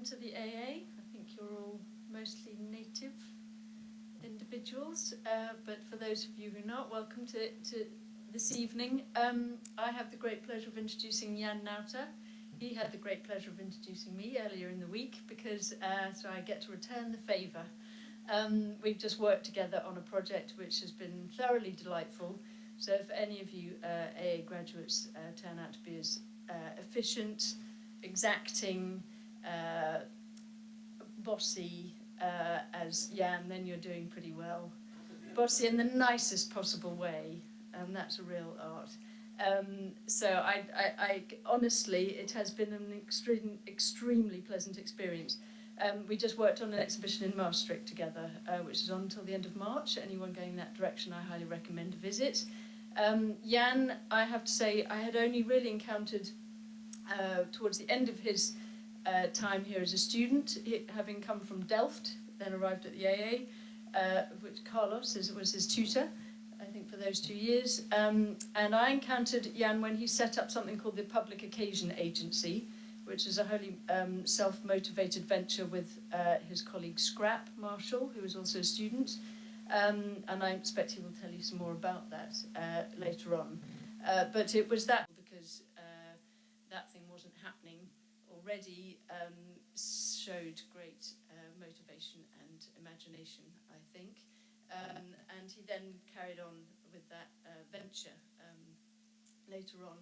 welcome to the AA. I think you're all mostly native individuals, but for those of you who are not, welcome to this evening. I have the great pleasure of introducing Jan Nauta. He had the great pleasure of introducing me earlier in the week because so I get to return the favour. We've just worked together on a project which has been thoroughly delightful. So if any of you AA graduates turn out to be as efficient, exacting, bossy as Jan, then you're doing pretty well. Bossy in the nicest possible way, and that's a real art. So I honestly, it has been an extremely pleasant experience. We just worked on an exhibition in Maastricht together, which is on until the end of March. Anyone going that direction, I highly recommend a visit. Jan, I have to say, I had only really encountered towards the end of his time here as a student, having come from Delft, then arrived at the AA, which Carlos was his tutor, I think, for those 2 years. And I encountered Jan when he set up something called the Public Occasion Agency, which is a wholly self-motivated venture with his colleague Scrap Marshall, who was also a student. And I expect he will tell you some more about that later on. But it was that because that thing wasn't happening already, showed great motivation and imagination, I think. And he then carried on with that venture later on,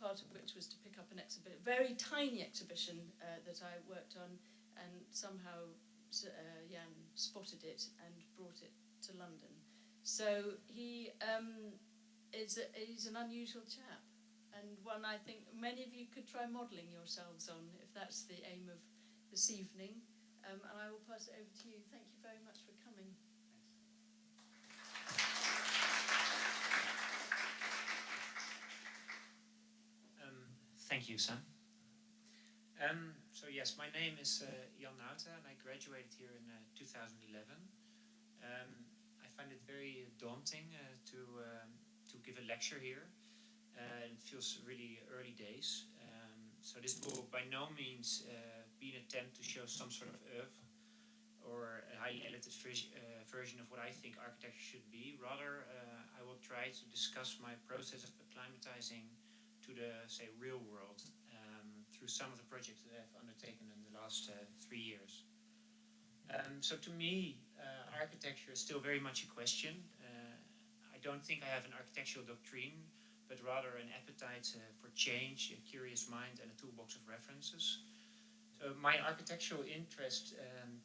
part of which was to pick up an exhibition, very tiny exhibition that I worked on, and somehow Jan spotted it and brought it to London. So he's an unusual chap, and one I think many of you could try modelling yourselves on if that's the aim of this evening. And I will pass it over to you. Thank you very much for coming. Thank you, Sam. So yes, my name is Jan Nauta, and I graduated here in 2011. I find it very daunting to give a lecture here. It feels really early days. So this will by no means be an attempt to show some sort of oeuvre or a highly edited version of what I think architecture should be. Rather, I will try to discuss my process of acclimatizing to the, say, real world through some of the projects that I've undertaken in the last 3 years. So to me, architecture is still very much a question. I don't think I have an architectural doctrine, but rather an appetite for change, a curious mind, and a toolbox of references. So my architectural interest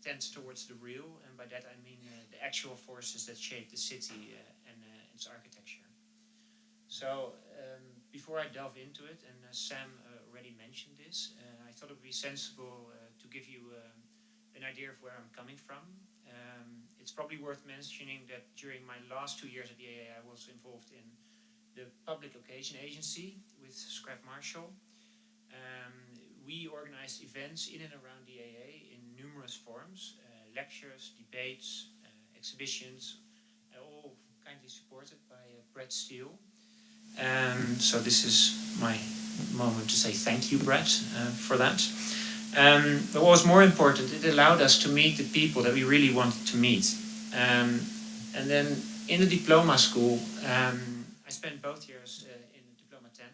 tends towards the real, and by that I mean the actual forces that shape the city and its architecture. So before I delve into it, and Sam already mentioned this, I thought it would be sensible to give you an idea of where I'm coming from. It's probably worth mentioning that during my last 2 years at the AA, I was involved in the Public Occasion Agency with Scrap Marshall. We organized events in and around the AA in numerous forms, lectures, debates, exhibitions, all kindly supported by Brett Steele. So this is my moment to say thank you, Brett, for that. But what was more important, it allowed us to meet the people that we really wanted to meet. And then in the diploma school, I spent both years in Diploma 10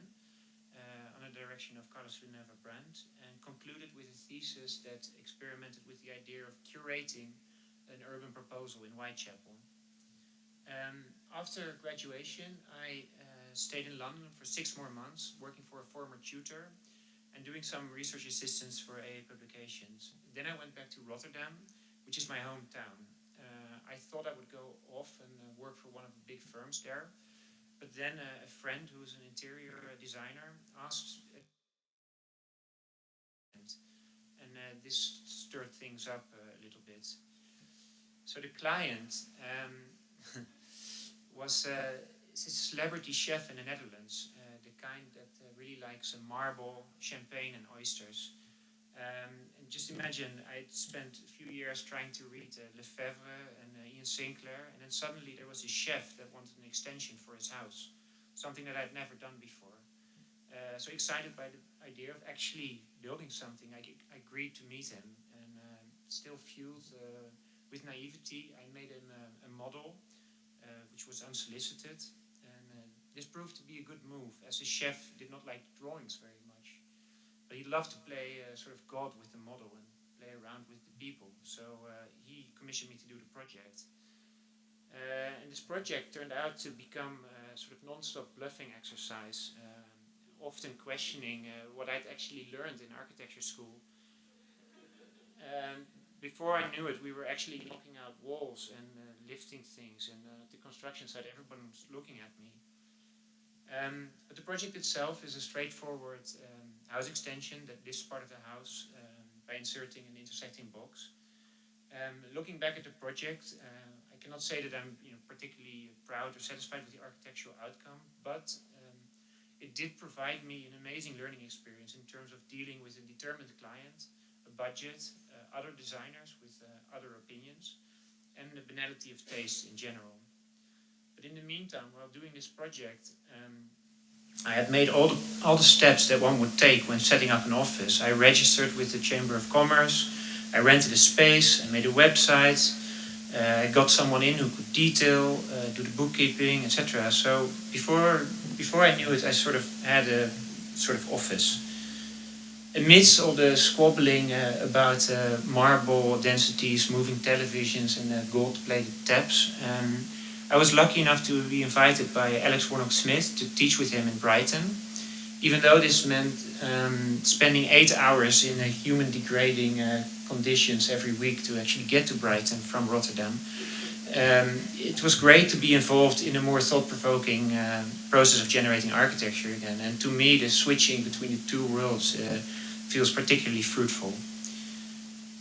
under the direction of Carlos Brandt, and concluded with a thesis that experimented with the idea of curating an urban proposal in Whitechapel. After graduation, I stayed in London for 6 more months, working for a former tutor and doing some research assistance for AA publications. Then I went back to Rotterdam, which is my hometown. I thought I would go off and work for one of the big firms there, but then a friend who's an interior designer asked, and this stirred things up a little bit. So the client was a celebrity chef in the Netherlands, the kind that really likes marble, champagne and oysters. And just imagine, I'd spent a few years trying to read Lefebvre and Ian Sinclair, and then suddenly there was a chef that wanted an extension for his house, something that I'd never done before. So excited by idea of actually building something, I agreed to meet him, and still fueled with naivety, I made him a model, which was unsolicited, and this proved to be a good move, as his chef did not like drawings very much, but he loved to play sort of God with the model and play around with the people, so he commissioned me to do the project. And this project turned out to become a sort of non-stop bluffing exercise, often questioning what I'd actually learned in architecture school. Before I knew it, we were actually knocking out walls and lifting things, and at the construction site everyone was looking at me. But the project itself is a straightforward house extension that lifts part of the house by inserting an intersecting box. Looking back at the project, I cannot say that I'm particularly proud or satisfied with the architectural outcome, but it did provide me an amazing learning experience in terms of dealing with a determined client, a budget, other designers with other opinions, and the banality of taste in general. But in the meantime, while doing this project, I had made all the steps that one would take when setting up an office. I registered with the Chamber of Commerce, I rented a space, I made a website, I got someone in who could detail, do the bookkeeping, etc. So before I knew it, I sort of had a sort of office. Amidst all the squabbling about marble densities, moving televisions, and gold-plated taps, I was lucky enough to be invited by Alex Warnock-Smith to teach with him in Brighton, even though this meant spending 8 hours in human-degrading conditions every week to actually get to Brighton from Rotterdam. It was great to be involved in a more thought-provoking process of generating architecture again, and to me the switching between the two worlds feels particularly fruitful.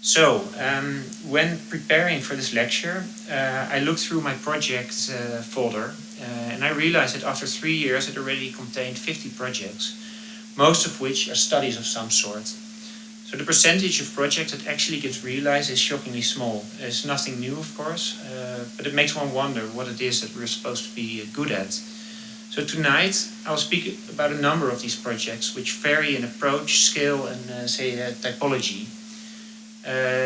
So, when preparing for this lecture, I looked through my project folder and I realized that after 3 years it already contained 50 projects, most of which are studies of some sort. So the percentage of projects that actually gets realized is shockingly small. It's nothing new, of course, but it makes one wonder what it is that we're supposed to be good at. So tonight I'll speak about a number of these projects which vary in approach, scale and typology.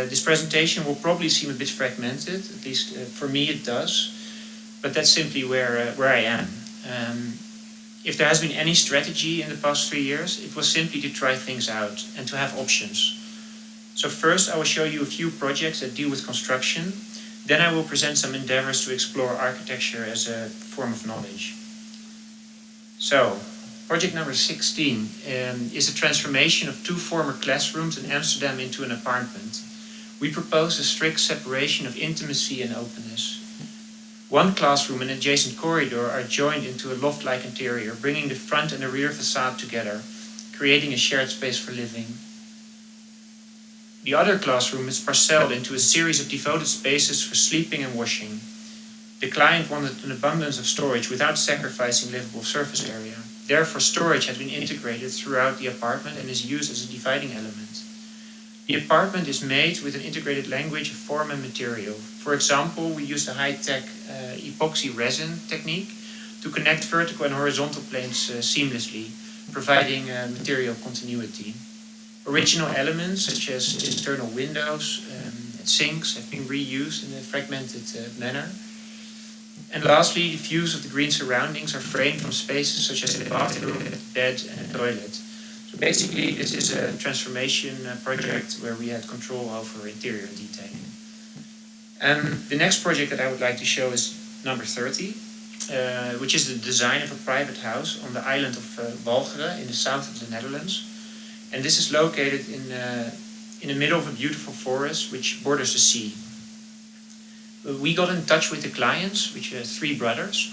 This presentation will probably seem a bit fragmented, at least for me it does, but that's simply where I am. If there has been any strategy in the past 3 years, it was simply to try things out and to have options. So first I will show you a few projects that deal with construction, then I will present some endeavors to explore architecture as a form of knowledge. So, project number 16 is a transformation of 2 former classrooms in Amsterdam into an apartment. We propose a strict separation of intimacy and openness. One classroom and adjacent corridor are joined into a loft-like interior, bringing the front and the rear facade together, creating a shared space for living. The other classroom is parcelled into a series of devoted spaces for sleeping and washing. The client wanted an abundance of storage without sacrificing livable surface area. Therefore, storage has been integrated throughout the apartment and is used as a dividing element. The apartment is made with an integrated language of form and material. For example, we used a high-tech epoxy resin technique to connect vertical and horizontal planes seamlessly, providing material continuity. Original elements such as internal windows and sinks have been reused in a fragmented manner. And lastly, the views of the green surroundings are framed from spaces such as the bathroom, bed and toilet. So basically this is a transformation project where we had control over interior detailing. The next project that I would like to show is number 30, which is the design of a private house on the island of Walcheren in the south of the Netherlands. And this is located in the middle of a beautiful forest which borders the sea. We got in touch with the clients, which are 3 brothers,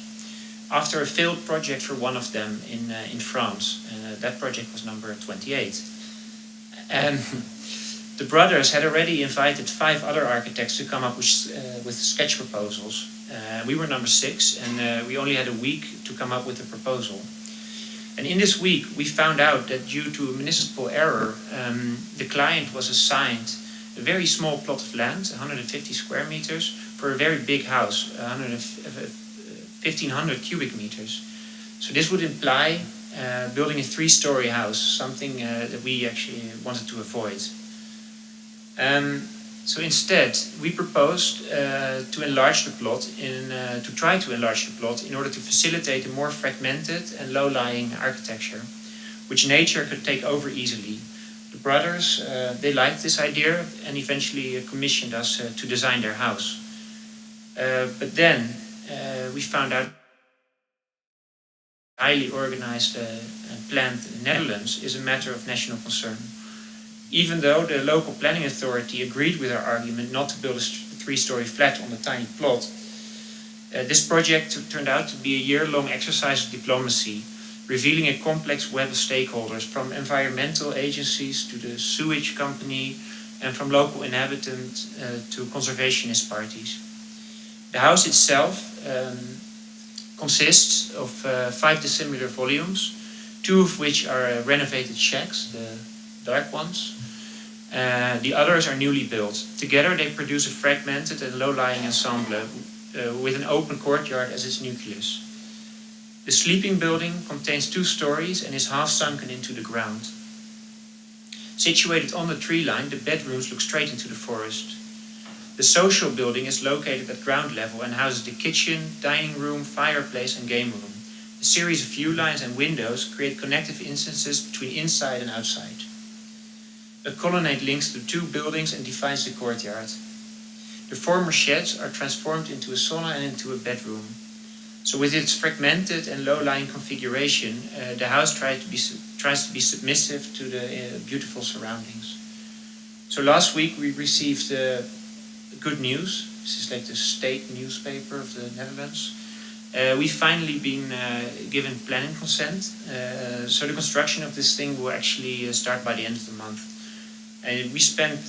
after a failed project for one of them in France. That project was number 28. And the brothers had already invited 5 other architects to come up with sketch proposals. We were number 6, and we only had a week to come up with a proposal. And in this week, we found out that due to a municipal error, the client was assigned a very small plot of land, 150 square meters, for a very big house, 1,500 cubic meters. So this would imply building a 3-story house, something that we actually wanted to avoid. So instead, we proposed to enlarge the plot to try to enlarge the plot in order to facilitate a more fragmented and low-lying architecture, which nature could take over easily. The brothers, they liked this idea and eventually commissioned us to design their house. But then we found out highly organized and planned in the Netherlands is a matter of national concern. Even though the local planning authority agreed with our argument not to build a 3-story flat on a tiny plot, this project turned out to be a year-long exercise of diplomacy, revealing a complex web of stakeholders, from environmental agencies to the sewage company, and from local inhabitants to conservationist parties. The house itself consists of 5 dissimilar volumes, 2 of which are renovated shacks, the dark ones. The others are newly built. Together they produce a fragmented and low-lying ensemble with an open courtyard as its nucleus. The sleeping building contains 2 stories and is half sunken into the ground. Situated on the tree line, the bedrooms look straight into the forest. The social building is located at ground level and houses the kitchen, dining room, fireplace and game room. A series of view lines and windows create connective instances between inside and outside. A colonnade links the 2 buildings and defines the courtyard. The former sheds are transformed into a sauna and into a bedroom. So with its fragmented and low-lying configuration, the house tries to be submissive to the beautiful surroundings. So last week we received good news. This is like the state newspaper of the Netherlands. We've finally been given planning consent. So the construction of this thing will actually start by the end of the month. And we spent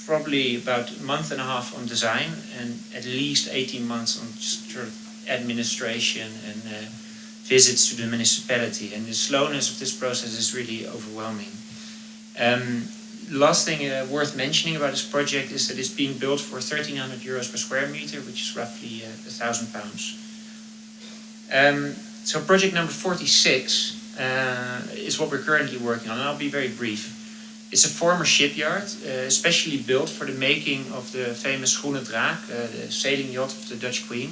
probably about a month and a half on design and at least 18 months on just sort of administration and visits to the municipality. And the slowness of this process is really overwhelming. Last thing worth mentioning about this project is that it's being built for €1,300 per square meter, which is roughly £1,000. So project number 46 is what we're currently working on, and I'll be very brief. It's a former shipyard, especially built for the making of the famous Groene Draak, the sailing yacht of the Dutch Queen,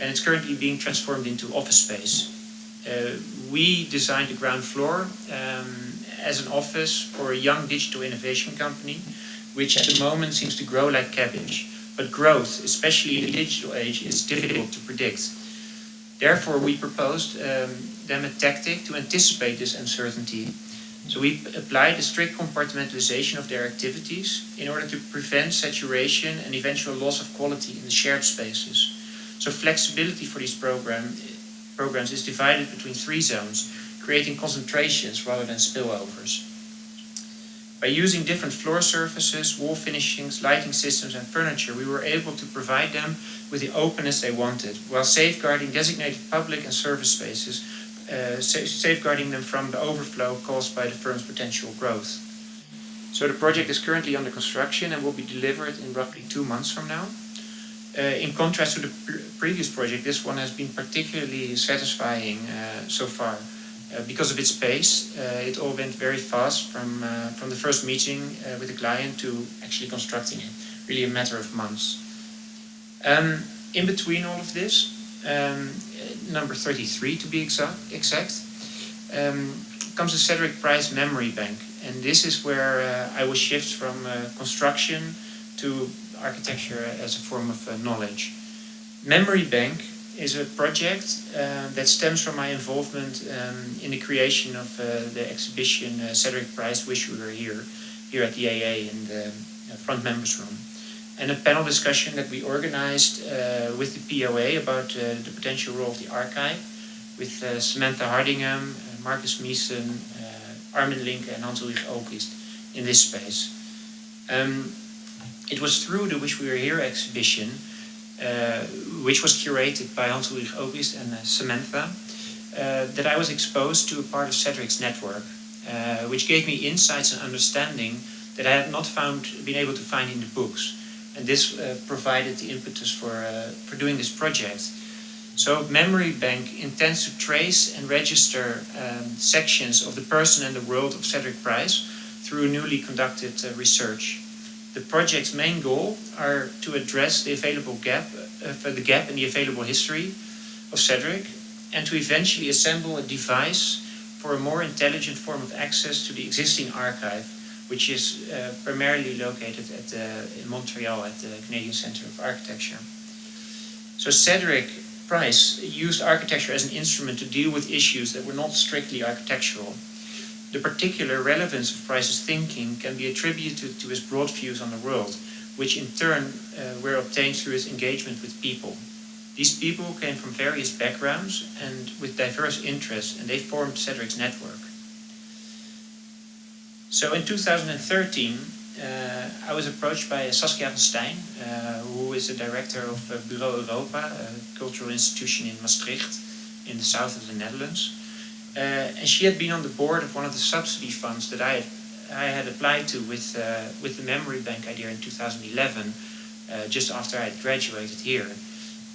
and it's currently being transformed into office space. We designed the ground floor as an office for a young digital innovation company, which at the moment seems to grow like cabbage. But growth, especially in the digital age, is difficult to predict. Therefore, we proposed them a tactic to anticipate this uncertainty. So we applied a strict compartmentalization of their activities in order to prevent saturation and eventual loss of quality in the shared spaces. So flexibility for these programs is divided between 3 zones, creating concentrations rather than spillovers. By using different floor surfaces, wall finishings, lighting systems and furniture, we were able to provide them with the openness they wanted, while safeguarding designated public and service spaces, safeguarding them from the overflow caused by the firm's potential growth. So the project is currently under construction and will be delivered in roughly 2 months from now. In contrast to the previous project, this one has been particularly satisfying so far. Because of its pace, it all went very fast from the first meeting with the client to actually constructing it. Really a matter of months. In between all of this, number 33 to be exact, comes the Cedric Price memory bank. And this is where I will shift from construction to architecture as a form of knowledge. Memory bank is a project that stems from my involvement in the creation of the exhibition Cedric Price Wish We Were here at the AA in the front members room. And a panel discussion that we organized with the POA about the potential role of the archive with Samantha Hardingham, Marcus Meesen, Armin Linke and Hans-Ulrich Ookist in this space. It was through the Wish We Were Here exhibition, which was curated by Hans-Ulrich Ookist and Samantha, that I was exposed to a part of Cedric's network, which gave me insights and understanding that I had not been able to find in the books. And this provided the impetus for doing this project. So Memory Bank intends to trace and register sections of the person and the world of Cedric Price through newly conducted research. The project's main goal are to address the available gap in the available history of Cedric, and to eventually assemble a device for a more intelligent form of access to the existing archive, which is primarily located in Montreal at the Canadian Centre of Architecture. So Cedric Price used architecture as an instrument to deal with issues that were not strictly architectural. The particular relevance of Price's thinking can be attributed to his broad views on the world, which in turn were obtained through his engagement with people. These people came from various backgrounds and with diverse interests, and they formed Cedric's network. So in 2013, I was approached by Saskia van Stijn, who is the director of Bureau Europa, a cultural institution in Maastricht, in the south of the Netherlands. And she had been on the board of one of the subsidy funds that I had applied to with the Memory Bank idea in 2011, just after I had graduated here.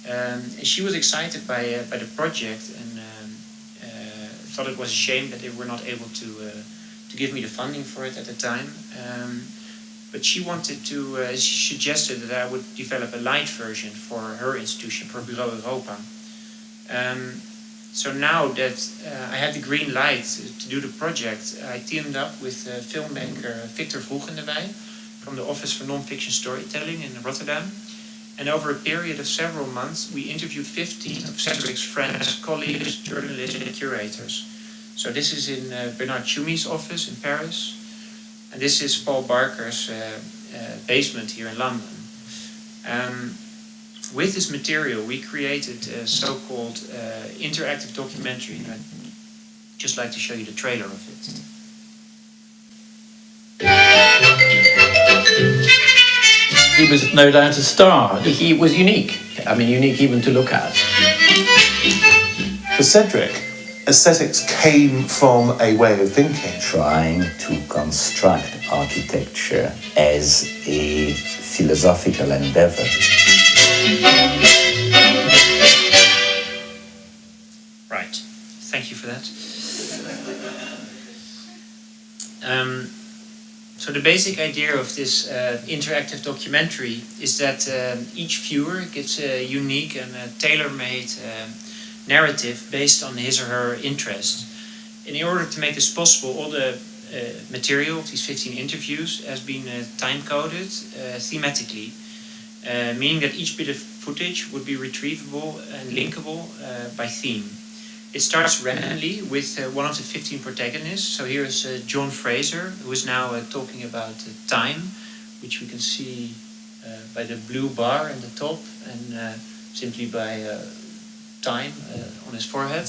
And she was excited by the project and thought it was a shame that they were not able to give me the funding for it at the time. But she wanted to, she suggested that I would develop a light version for her institution, for Bureau Europa. So now that I had the green light to do the project, I teamed up with filmmaker Victor Vroegendewij from the Office for Non-Fiction Storytelling in Rotterdam. And over a period of several months, we interviewed 15 of Cedric's friends, colleagues, journalists, and curators. So this is in Bernard Tschumy's office in Paris. And this is Paul Barker's basement here in London. With this material, we created a so-called interactive documentary. And I'd just like to show you the trailer of it. He was no doubt a star. He was unique. I mean, unique even to look at. For Cedric, aesthetics came from a way of thinking. Trying to construct architecture as a philosophical endeavor. Right. Thank you for that. So the basic idea of this interactive documentary is that each viewer gets a unique and tailor-made narrative based on his or her interest. And in order to make this possible, all the material of these 15 interviews has been time-coded thematically, meaning that each bit of footage would be retrievable and linkable by theme. It starts randomly with one of the 15 protagonists. So here is John Fraser, who is now talking about time, which we can see by the blue bar at the top and simply by time on his forehead.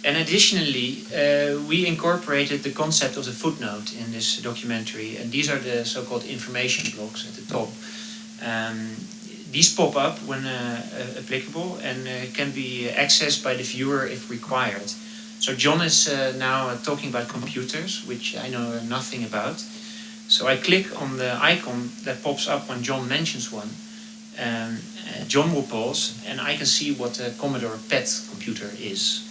And additionally, we incorporated the concept of the footnote in this documentary, and these are the so-called information blocks at the top. These pop up when applicable and can be accessed by the viewer if required. So John is now talking about computers, which I know nothing about. So I click on the icon that pops up when John mentions one. John will pause, and I can see what a Commodore PET computer is.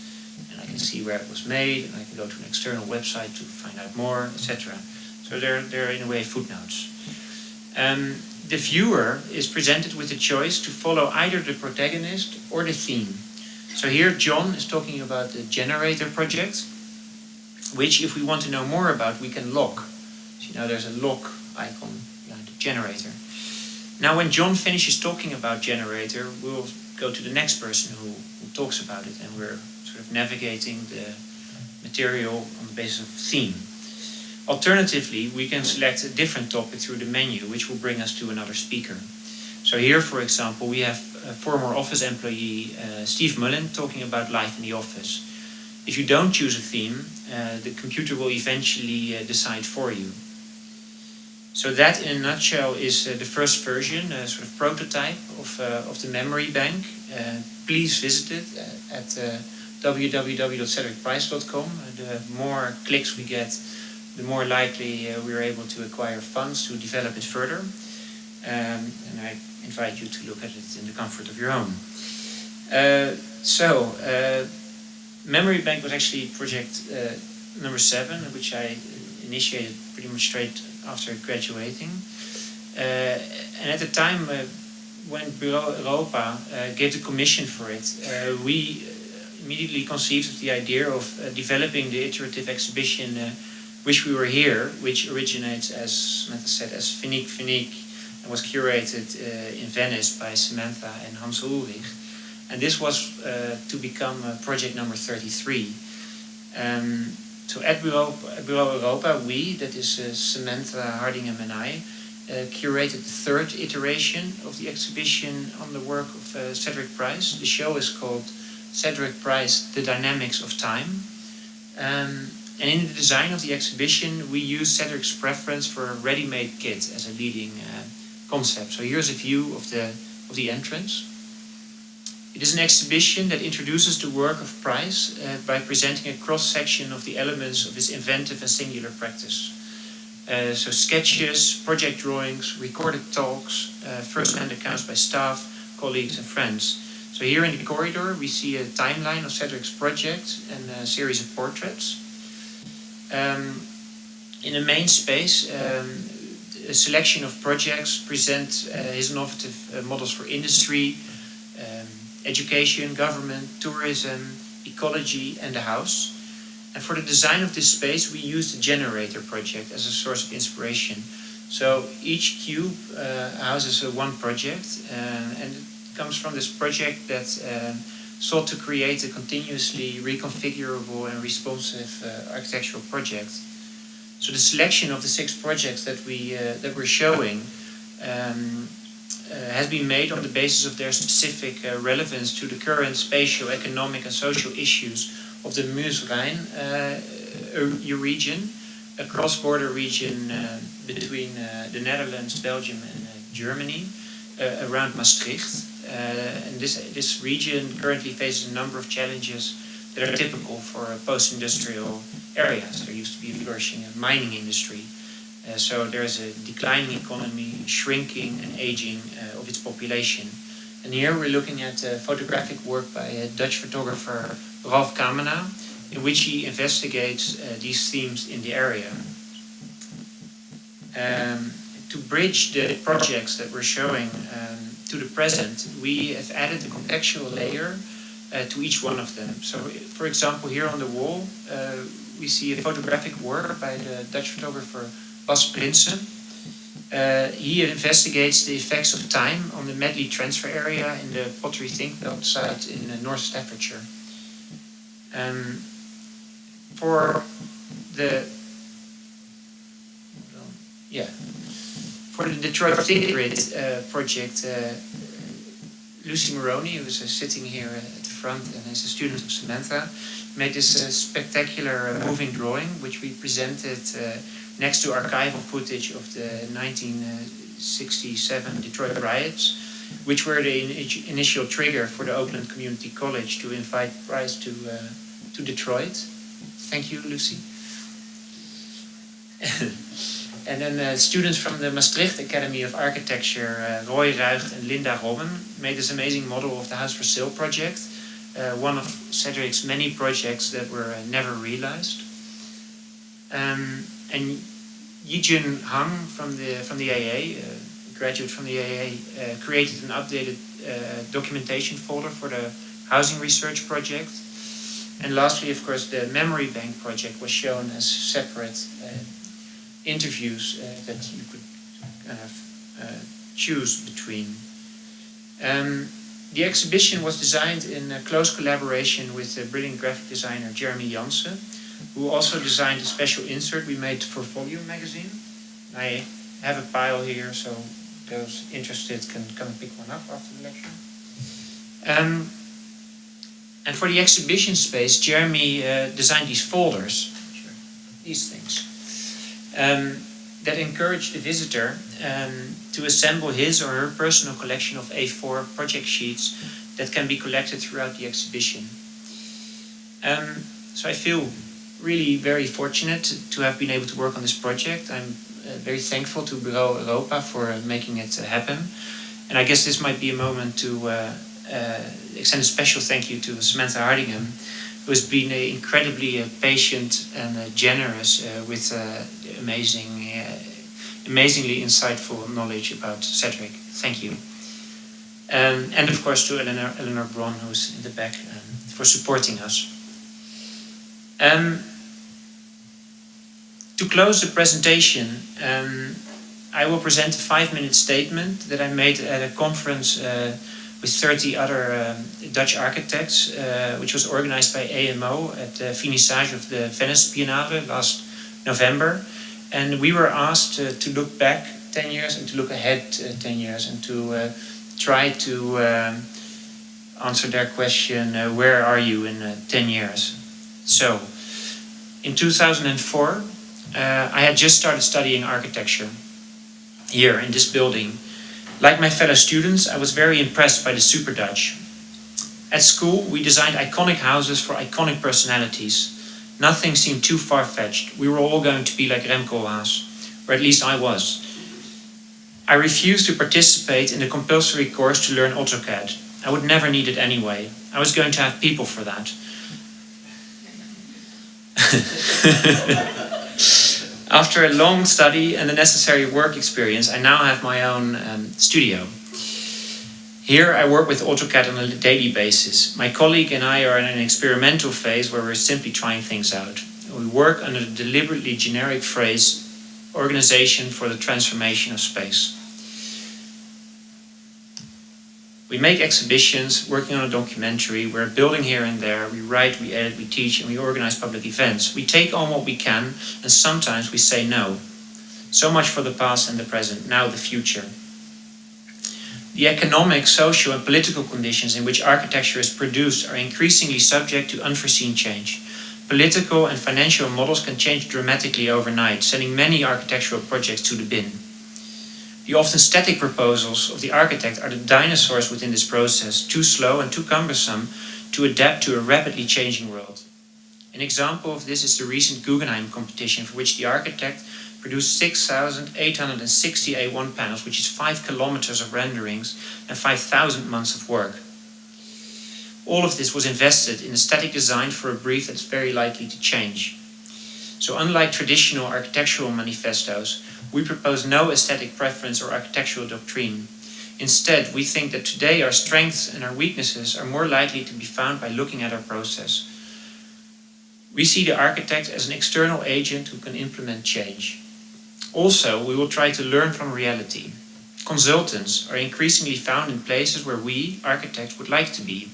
And I can see where it was made, and I can go to an external website to find out more, etc. So they're in a way footnotes. The viewer is presented with the choice to follow either the protagonist or the theme. So here John is talking about the generator project, which if we want to know more about, we can lock. See, now there's a lock icon behind the generator. Now when John finishes talking about generator, we'll go to the next person who talks about it, and we're sort of navigating the material on the basis of theme. Alternatively, we can select a different topic through the menu, which will bring us to another speaker. So here, for example, we have former office employee Steve Mullen talking about life in the office. If you don't choose a theme, the computer will eventually decide for you. So that, in a nutshell, is the first version, a sort of prototype of the Memory Bank. Please visit it at www.cedricprice.com. The more clicks we get, the more likely we are able to acquire funds to develop it further. And I invite you to look at it in the comfort of your home. Memory Bank was actually project number 7, which I initiated pretty much straight after graduating. And at the time when Bureau Europa gave the commission for it, we immediately conceived of the idea of developing the iterative exhibition Wish We Were Here, which originates, as Samantha said, as Finique Finique, and was curated in Venice by Samantha and Hans Ulrich. And this was to become project number 33. So at Bureau Europa, we, that is Samantha, Hardingham and I, curated the 3rd iteration of the exhibition on the work of Cedric Price. The show is called Cedric Price, The Dynamics of Time. And in the design of the exhibition, we use Cedric's preference for a ready-made kit as a leading concept. So here's a view of the entrance. It is an exhibition that introduces the work of Price by presenting a cross-section of the elements of his inventive and singular practice. So sketches, project drawings, recorded talks, first-hand accounts by staff, colleagues and friends. So here in the corridor we see a timeline of Cedric's project and a series of portraits. In the main space, a selection of projects present his innovative models for industry, education, government, tourism, ecology and the house. And for the design of this space we used the generator project as a source of inspiration. So each cube houses one project and it comes from this project that sought to create a continuously reconfigurable and responsive architectural project. So the selection of the 6 projects that we're showing has been made on the basis of their specific relevance to the current spatial, economic and social issues of the Meuse-Rhine region, a cross-border region between the Netherlands, Belgium and Germany, around Maastricht. And this region currently faces a number of challenges that are typical for post-industrial areas. There used to be a flourishing mining industry. So there's a declining economy, shrinking and aging of its population. And here we're looking at photographic work by a Dutch photographer, Ralph Kamena, in which he investigates these themes in the area. To bridge the projects that we're showing to the present, we have added a contextual layer to each one of them. So, for example, here on the wall, we see a photographic work by the Dutch photographer Bas Prinsen. He investigates the effects of time on the Medley transfer area in the Pottery Thinkbelt site in North Staffordshire. For the Detroit Think Grid project, Lucy Moroney, who is sitting here at the front and is a student of Samantha, made this spectacular moving drawing, which we presented next to archival footage of the 1967 Detroit riots, which were the initial trigger for the Oakland Community College to invite Price to Detroit. Thank you, Lucy. And then students from the Maastricht Academy of Architecture, Roy Ruigt and Linda Robben, made this amazing model of the House for Sale project, one of Cedric's many projects that were never realized. And Yijun Hang from the AA, a graduate from the AA, created an updated documentation folder for the housing research project. And lastly, of course, the Memory Bank project was shown as separate interviews that you could kind of choose between. The exhibition was designed in close collaboration with the brilliant graphic designer Jeremy Jansen, who also designed a special insert we made for Volume magazine. I have a pile here, so those interested can come and pick one up after the lecture. And for the exhibition space, Jeremy designed these folders, these things, that encourage the visitor to assemble his or her personal collection of A4 project sheets that can be collected throughout the exhibition. So I feel really very fortunate to have been able to work on this project. I'm very thankful to Bureau Europa for making it happen. And I guess this might be a moment to extend a special thank you to Samantha Hardingham, who has been incredibly patient and generous with amazingly insightful knowledge about Cedric. Thank you. And of course to Eleanor Braun, who's in the back, for supporting us. To close the presentation, I will present a 5-minute statement that I made at a conference with 30 other Dutch architects, which was organized by AMO at the finissage of the Venice Biennale last November. And we were asked to look back 10 years and to look ahead 10 years and to try to answer their question, where are you in 10 years? So, in 2004, I had just started studying architecture here in this building. Like my fellow students, I was very impressed by the Super Dutch. At school, we designed iconic houses for iconic personalities. Nothing seemed too far-fetched. We were all going to be like Remco Haas, or at least I was. I refused to participate in the compulsory course to learn AutoCAD. I would never need it anyway. I was going to have people for that. After a long study and the necessary work experience, I now have my own studio. Here I work with AutoCAD on a daily basis. My colleague and I are in an experimental phase where we're simply trying things out. We work under the deliberately generic phrase, Organization for the Transformation of Space. We make exhibitions, working on a documentary, we're building here and there, we write, we edit, we teach, and we organize public events. We take on what we can, and sometimes we say no. So much for the past and the present, now the future. The economic, social, and political conditions in which architecture is produced are increasingly subject to unforeseen change. Political and financial models can change dramatically overnight, sending many architectural projects to the bin. The often static proposals of the architect are the dinosaurs within this process, too slow and too cumbersome to adapt to a rapidly changing world. An example of this is the recent Guggenheim competition, for which the architect produced 6,860 A1 panels, which is 5 kilometers of renderings and 5,000 months of work. All of this was invested in a static design for a brief that's very likely to change. So unlike traditional architectural manifestos, we propose no aesthetic preference or architectural doctrine. Instead, we think that today our strengths and our weaknesses are more likely to be found by looking at our process. We see the architect as an external agent who can implement change. Also, we will try to learn from reality. Consultants are increasingly found in places where we, architects, would like to be.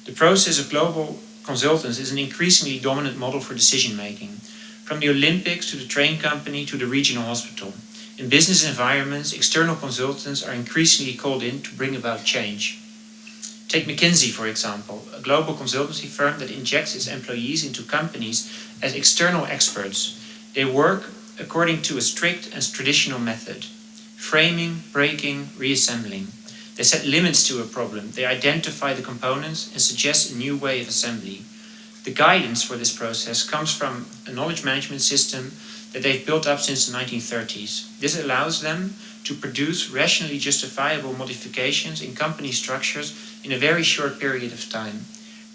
The process of global consultants is an increasingly dominant model for decision making. From the Olympics to the train company to the regional hospital. In business environments, external consultants are increasingly called in to bring about change. Take McKinsey, for example, a global consultancy firm that injects its employees into companies as external experts. They work according to a strict and traditional method. Framing, breaking, reassembling. They set limits to a problem, they identify the components and suggest a new way of assembly. The guidance for this process comes from a knowledge management system that they've built up since the 1930s. This allows them to produce rationally justifiable modifications in company structures in a very short period of time.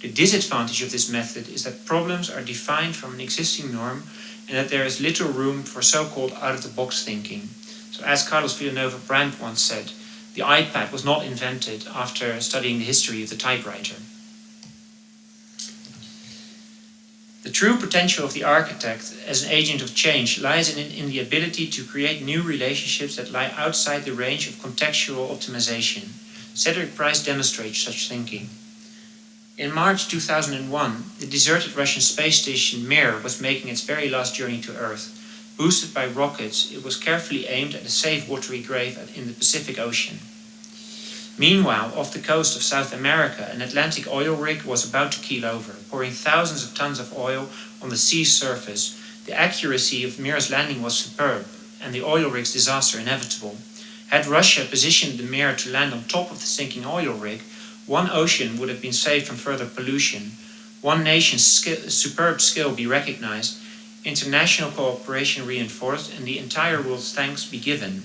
The disadvantage of this method is that problems are defined from an existing norm and that there is little room for so-called out-of-the-box thinking. So as Carlos Villanova Brandt once said, the iPad was not invented after studying the history of the typewriter. The true potential of the architect as an agent of change lies in the ability to create new relationships that lie outside the range of contextual optimization. Cedric Price demonstrates such thinking. In March 2001, the deserted Russian space station Mir was making its very last journey to Earth. Boosted by rockets, it was carefully aimed at a safe watery grave in the Pacific Ocean. Meanwhile, off the coast of South America, an Atlantic oil rig was about to keel over, pouring thousands of tons of oil on the sea's surface. The accuracy of Mir's landing was superb, and the oil rig's disaster inevitable. Had Russia positioned the Mir to land on top of the sinking oil rig, one ocean would have been saved from further pollution, one nation's superb skill be recognized, international cooperation reinforced, and the entire world's thanks be given.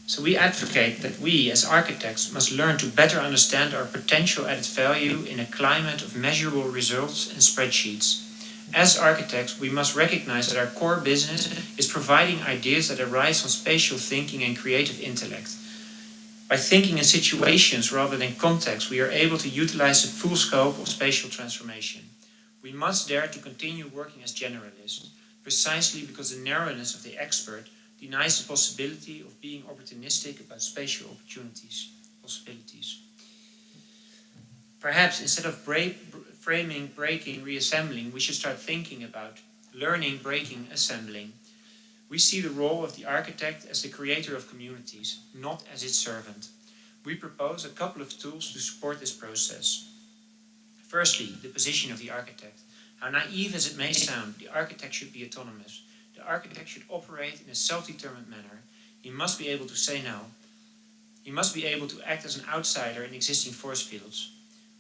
So we advocate that we, as architects, must learn to better understand our potential added value in a climate of measurable results and spreadsheets. As architects, we must recognize that our core business is providing ideas that arise from spatial thinking and creative intellect. By thinking in situations rather than context, we are able to utilize the full scope of spatial transformation. We must dare to continue working as generalists, precisely because the narrowness of the expert denies the possibility of being opportunistic about spatial possibilities. Perhaps instead of framing, breaking, reassembling, we should start thinking about learning, breaking, assembling. We see the role of the architect as the creator of communities, not as its servant. We propose a couple of tools to support this process. Firstly, the position of the architect. How naive as it may sound, the architect should be autonomous. The architect should operate in a self-determined manner. He must be able to say no. He must be able to act as an outsider in existing force fields.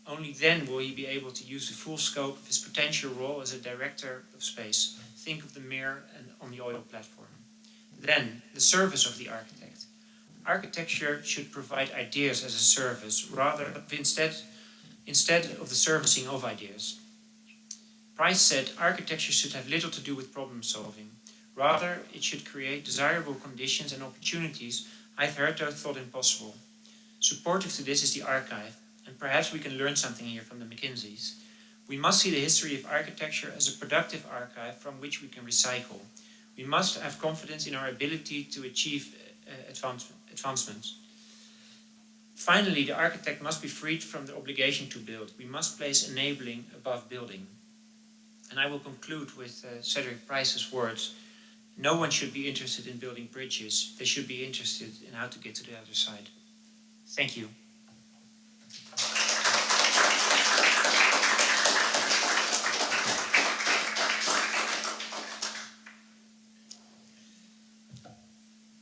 Only then will he be able to use the full scope of his potential role as a director of space. Think of the mirror and on the oil platform. Then, the service of the architect. Architecture should provide ideas as a service, instead of the servicing of ideas. Price said architecture should have little to do with problem solving. Rather, it should create desirable conditions and opportunities hitherto thought impossible. Supportive to this is the archive, and perhaps we can learn something here from the McKinseys. We must see the history of architecture as a productive archive from which we can recycle. We must have confidence in our ability to achieve advancements. Finally, the architect must be freed from the obligation to build. We must place enabling above building. And I will conclude with Cedric Price's words. No one should be interested in building bridges. They should be interested in how to get to the other side. Thank you.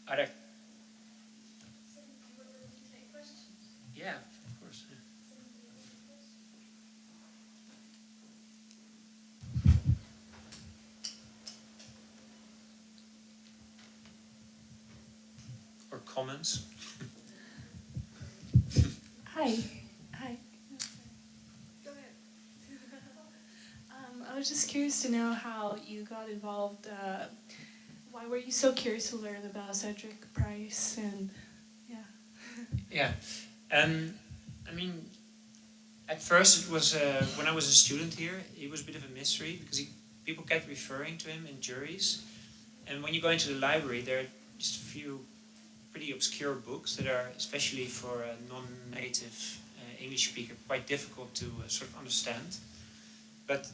Are there... Yeah, of course. Yeah. Or comments? Hi. Hi. Go ahead. I was just curious to know how you got involved. Why were you so curious to learn about Cedric Price and Yeah. I mean, at first it was when I was a student here, it was a bit of a mystery because people kept referring to him in juries. And when you go into the library, there are just a few pretty obscure books that are, especially for a non-native English speaker, quite difficult to sort of understand. But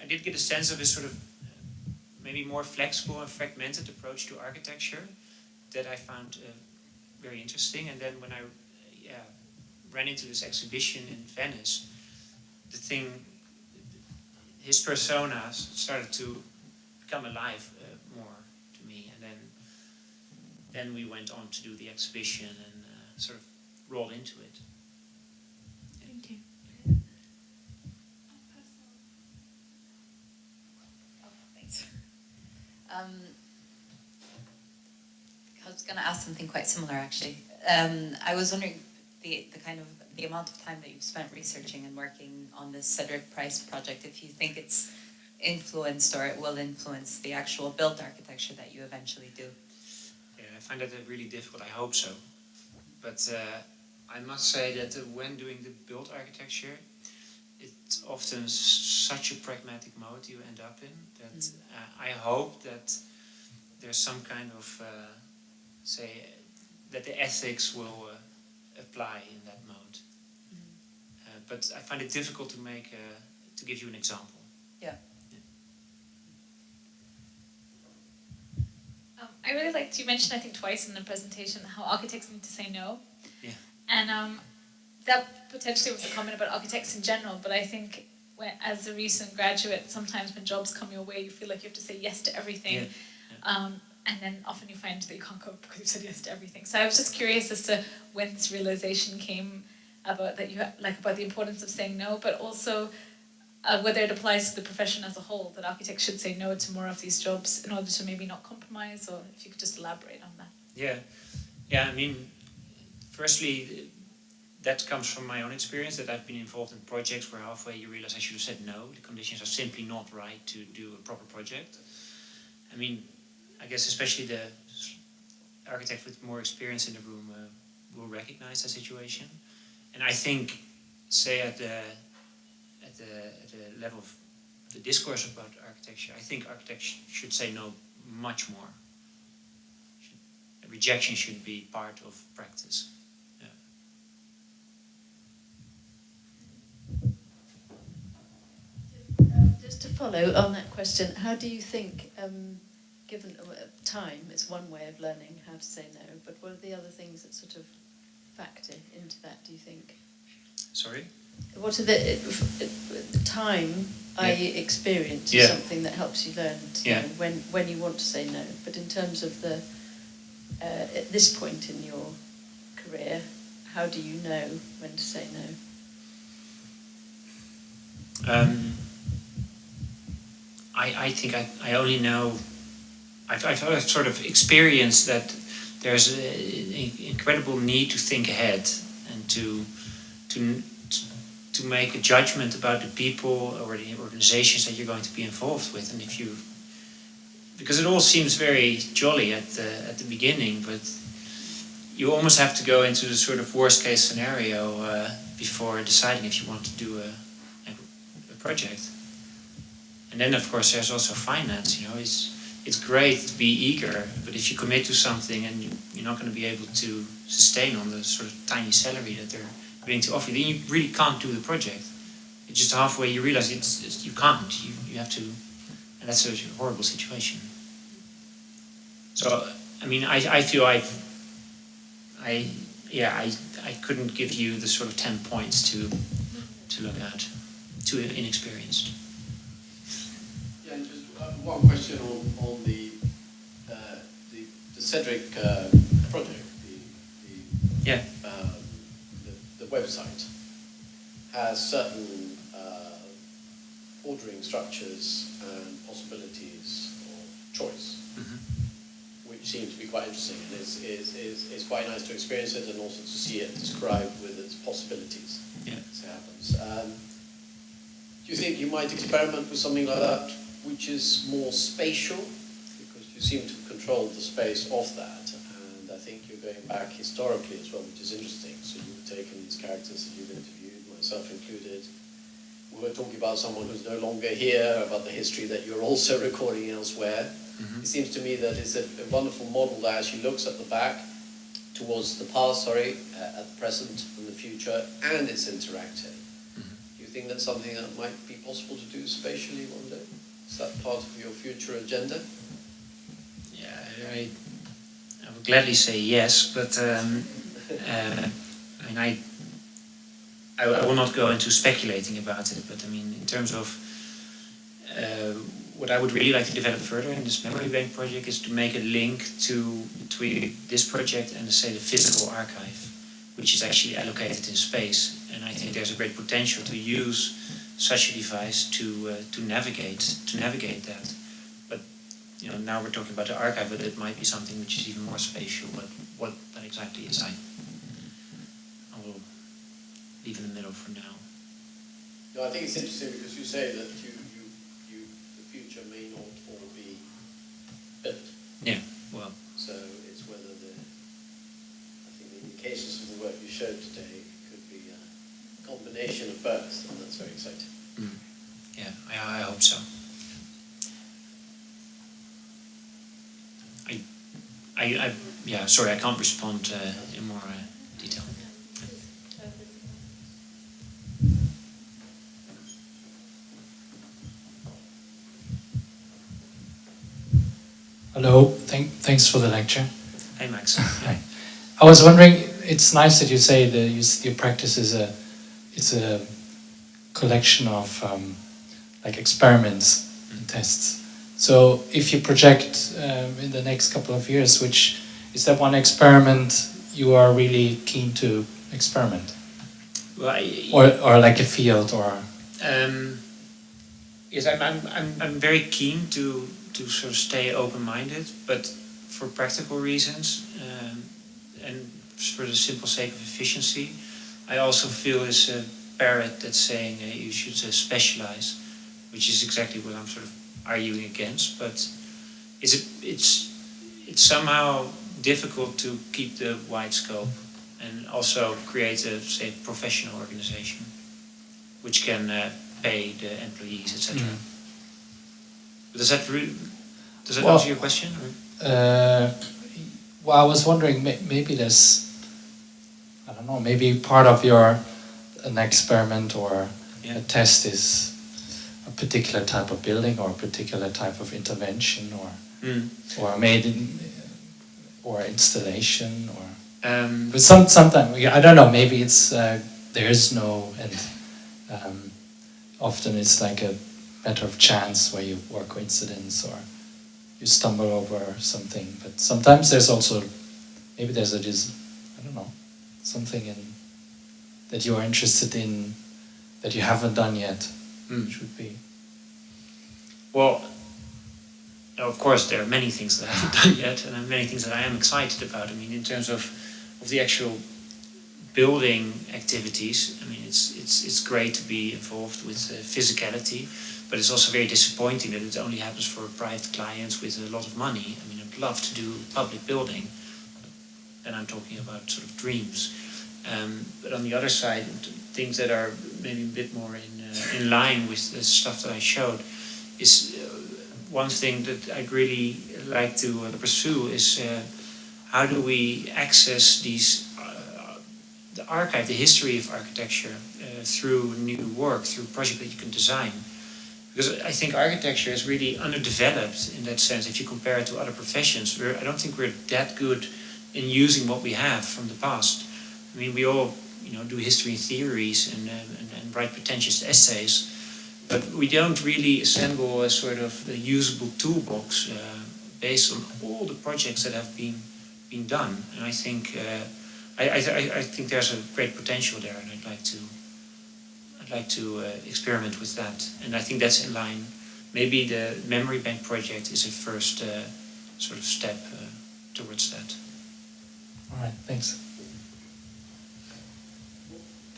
I did get a sense of his sort of maybe more flexible and fragmented approach to architecture that I found very interesting. And then when I ran into this exhibition in Venice, his persona started to become alive more to me. And then we went on to do the exhibition and sort of rolled into it. thank you. Thanks. I was going to ask something quite similar, actually. I was wondering the amount of time that you've spent researching and working on this Cedric Price project, if you think it's influenced or it will influence the actual built architecture that you eventually do. Yeah, I find that really difficult. I hope so. But I must say that when doing the built architecture, it's often such a pragmatic mode you end up in that I hope that there's some kind of, that the ethics will apply in that mode. But I find it difficult to give you an example. Yeah. I really liked, you mentioned I think twice in the presentation how architects need to say no. Yeah. And that potentially was a comment about architects in general, but I think as a recent graduate, sometimes when jobs come your way, you feel like you have to say yes to everything. Yeah. Yeah. And then often you find that you can't cope because you've said yes to everything. So I was just curious as to when this realization came about about the importance of saying no, but also whether it applies to the profession as a whole, that architects should say no to more of these jobs in order to maybe not compromise, or if you could just elaborate on that. Yeah. Yeah, I mean, firstly, that comes from my own experience, that I've been involved in projects where halfway you realize I should have said no. The conditions are simply not right to do a proper project. I mean, I guess especially the architect with more experience in the room will recognize that situation. And I think, say at the level of the discourse about architecture, I think architects should say no much more. Rejection should be part of practice. Yeah. Just to follow on that question, how do you think, given time is one way of learning how to say no, but what are the other things that sort of factor into that, do you think? Sorry? What are the time I experience is something that helps you learn to know when you want to say no. But in terms of the at this point in your career, how do you know when to say no? I think I only know. I've sort of experienced that there's an incredible need to think ahead and to make a judgment about the people or the organizations that you're going to be involved with, and because it all seems very jolly at the beginning, but you almost have to go into the sort of worst case scenario before deciding if you want to do a project. And then of course there's also finance. You know, it's great to be eager, but if you commit to something and you're not going to be able to sustain on the sort of tiny salary that they're willing to offer you, then you really can't do the project. It's just halfway you realize you can't. You have to, and that's a horrible situation. So I mean, I feel I couldn't give you the sort of 10 points to look at. Too inexperienced. Yeah, and just one question on the Cedric project. The website has certain ordering structures and possibilities of choice, which seem to be quite interesting, and it's quite nice to experience it and also to see it described with its possibilities. Yeah, as it happens. Do you think you might experiment with something like that, which is more spatial, because you seem to control the space of that, and I think you're going back historically as well, which is interesting. So you've taken these characters that you've interviewed, myself included. We were talking about someone who's no longer here, about the history that you're also recording elsewhere. It seems to me that it's a wonderful model that actually looks at the back, towards the past, at the present and the future, and it's interactive. Do you think that's something that might be possible to do spatially one day? Is that part of your future agenda? Yeah, I would gladly say yes, but I mean, I will not go into speculating about it, but I mean, in terms of what I would really like to develop further in this memory bank project is to make a link between this project and, say, the physical archive, which is actually allocated in space. And I think there's a great potential to use such a device to navigate that. But you know, now we're talking about the archive, but it might be something which is even more spatial. But what that exactly is, I will leave in the middle for now. No, I think it's interesting because you say that the future may not all be built. Yeah, well. So it's whether I think the indications of the work you showed today could be a combination of both, and that's very exciting. Yeah, I hope so. Sorry, I can't respond in more detail. Hello, thanks for the lecture. Hey, Max. Hi. I was wondering, it's nice that you say that your practice is a collection of like experiments and tests. So if you project in the next couple of years, which is that one experiment you are really keen to experiment? Well, or like a field, or yes, I'm very keen to sort of stay open-minded, but for practical reasons, and for the simple sake of efficiency, I also feel is a parrot that's saying you should specialize, which is exactly what I'm sort of arguing against. But it's somehow difficult to keep the wide scope and also create a, say, professional organization which can pay the employees, etc. Does that answer your question? Well, I was wondering, maybe there's, I don't know, maybe part of an experiment or a test is a particular type of building or a particular type of intervention or made in, or installation or. But sometimes I don't know. Maybe it's there is no, and often it's like a matter of chance where you or coincidence or you stumble over something. But sometimes there's also maybe there's I don't know, something that you are interested in that you haven't done yet, which would be. Well, of course, there are many things that I haven't done yet, and there are many things that I am excited about. I mean, in terms of the actual building activities, I mean, it's great to be involved with physicality, but it's also very disappointing that it only happens for private clients with a lot of money. I mean, I'd love to do public building, and I'm talking about sort of dreams. But on the other side, things that are maybe a bit more in line with the stuff that I showed is one thing that I'd really like to pursue is how do we access these the archive, the history of architecture through new work, through project that you can design. Because I think architecture is really underdeveloped in that sense. If you compare it to other professions, I don't think we're that good in using what we have from the past. I mean, we all do history theories and write pretentious essays, but we don't really assemble a sort of a usable toolbox based on all the projects that have been done. And I think I think there's a great potential there, and I'd like to experiment with that. And I think that's in line. Maybe the memory bank project is a first sort of step towards that. All right, thanks.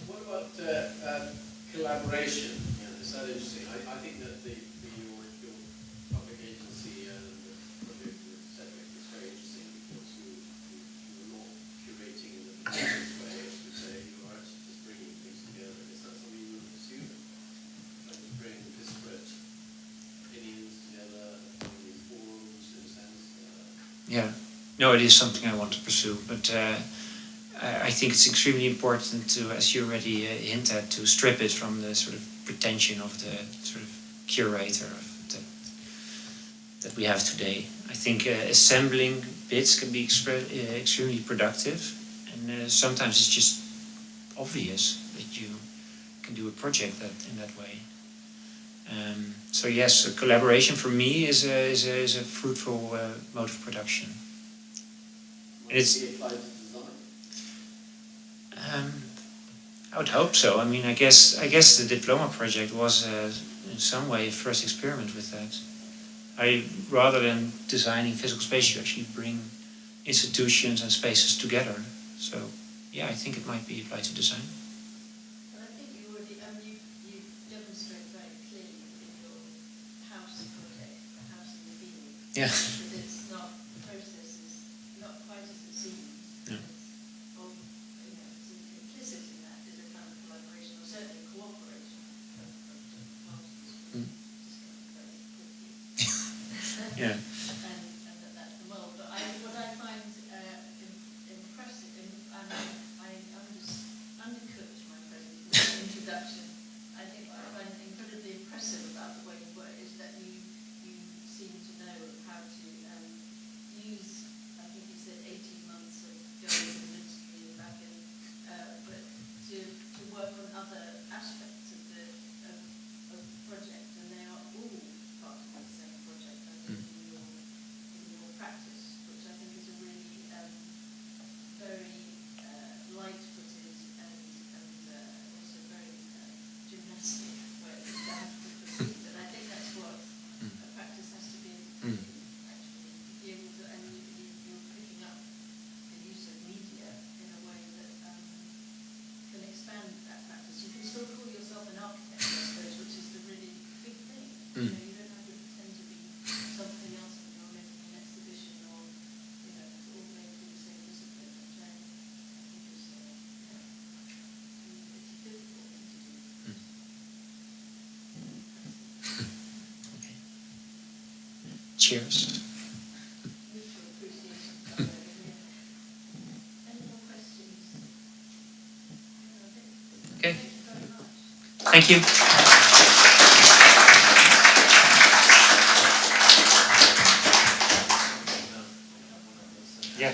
What about collaboration? Is that interesting? I think that your public agency and the project with Cedric is very interesting because you're not curating in the pretentious way, as you say. You are actually just bringing things together. Is that something you would pursue? Trying to bring disparate opinions together, in forums, in a sense? Yeah. No, it is something I want to pursue, but I think it's extremely important to, as you already hinted, to strip it from the sort of pretension of the sort of curator that we have today. I think assembling bits can be extremely productive, and sometimes it's just obvious that you can do a project in that way. So yes, a collaboration for me is a fruitful mode of production. Might it be applied to design? I would hope so. I mean, I guess the diploma project was in some way a first experiment with that. Rather than designing physical space, you actually bring institutions and spaces together. So yeah, I think it might be applied to design. And I think you already, you demonstrate very clearly in your house project, the house in the beginning, Yeah. that it's not, the process is not quite as it seems. No. It's implicit in that is a kind of collaboration, or certainly cooperation of parties. Very quickly. Yeah. And that's the model. But what I find impressive, and I undercooked my introduction. I think what I find incredibly impressive about the way you work is that you seem to know how to use, I think you said 18 months of going in the ministry and back in, but to work on other aspects of the project, and they are all part of the same project, I think, in your practice, which I think is a really very light-footed and also very gymnastic way to proceed. And I think that's what a practice has to be able to do, actually, be able to, and you're picking up the use of media You know, you don't have to pretend to be something else when you're making an exhibition, or you know, it's all going through the same discipline. Which I think is, it's a difficult thing to do. Okay. Cheers. Mutual appreciation. Any more questions? Okay. Thank you very much. Thank you. Yeah.